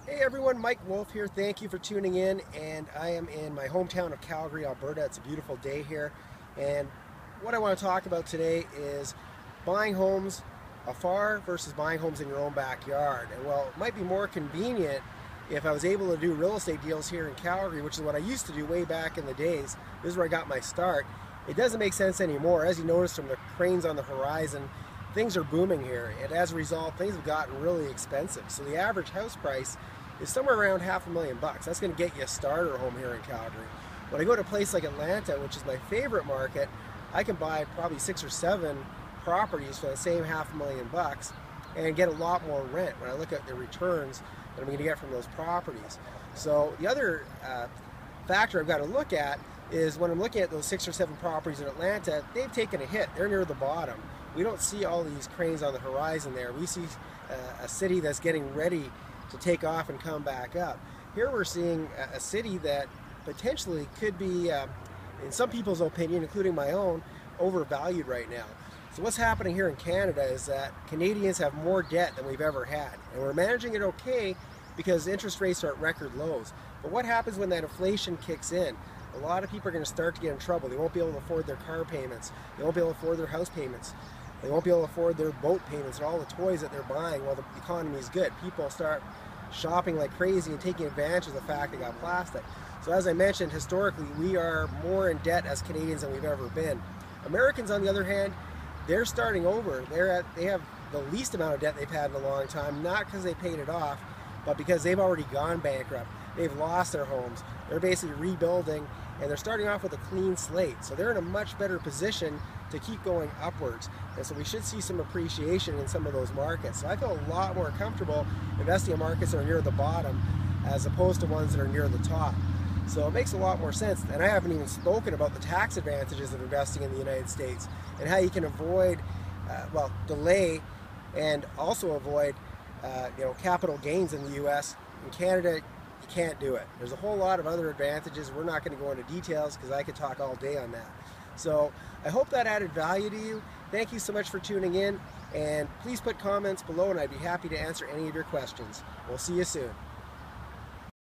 Hey everyone, Mike Wolf here. Thank you for tuning in. And I am in my hometown of Calgary, Alberta. It's a beautiful day here. And what I want to talk about today is buying homes afar versus buying homes in your own backyard. And well, it might be more convenient if I was able to do real estate deals here in Calgary, which is what I used to do way back in the days. This is where I got my start. It doesn't make sense anymore. As you notice from the cranes on the horizon, things are booming here. And as a result, things have gotten really expensive. So the average house price is somewhere around $500,000. That's going to get you a starter home here in Calgary. When I go to a place like Atlanta, which is my favorite market, I can buy probably 6 or 7 properties for the same $500,000 and get a lot more rent when I look at the returns that I'm going to get from those properties. So the other factor I've got to look at is when I'm looking at those 6 or 7 properties in Atlanta, they've taken a hit. They're near the bottom. We don't see all these cranes on the horizon there. We see a city that's getting ready to take off and come back up. Here we're seeing a city that potentially could be, in some people's opinion, including my own, overvalued right now. So what's happening here in Canada is that Canadians have more debt than we've ever had. And we're managing it okay because interest rates are at record lows. But what happens when that inflation kicks in? A lot of people are going to start to get in trouble. They won't be able to afford their car payments. They won't be able to afford their house payments. They won't be able to afford their boat payments and all the toys that they're buying while the economy is good. People start shopping like crazy and taking advantage of the fact they got plastic. So as I mentioned, historically, we are more in debt as Canadians than we've ever been. Americans, on the other hand, they're starting over. They have the least amount of debt they've had in a long time, not because they paid it off, but because they've already gone bankrupt. They've lost their homes. They're basically rebuilding, and they're starting off with a clean slate. So they're in a much better position to keep going upwards. And so we should see some appreciation in some of those markets. So I feel a lot more comfortable investing in markets that are near the bottom as opposed to ones that are near the top. So it makes a lot more sense. And I haven't even spoken about the tax advantages of investing in the United States and how you can avoid, delay and also avoid, capital gains in the U.S. In Canada, you can't do it. There's a whole lot of other advantages. We're not going to go into details because I could talk all day on that. So I hope that added value to you. Thank you so much for tuning in, and please put comments below and I'd be happy to answer any of your questions. We'll see you soon.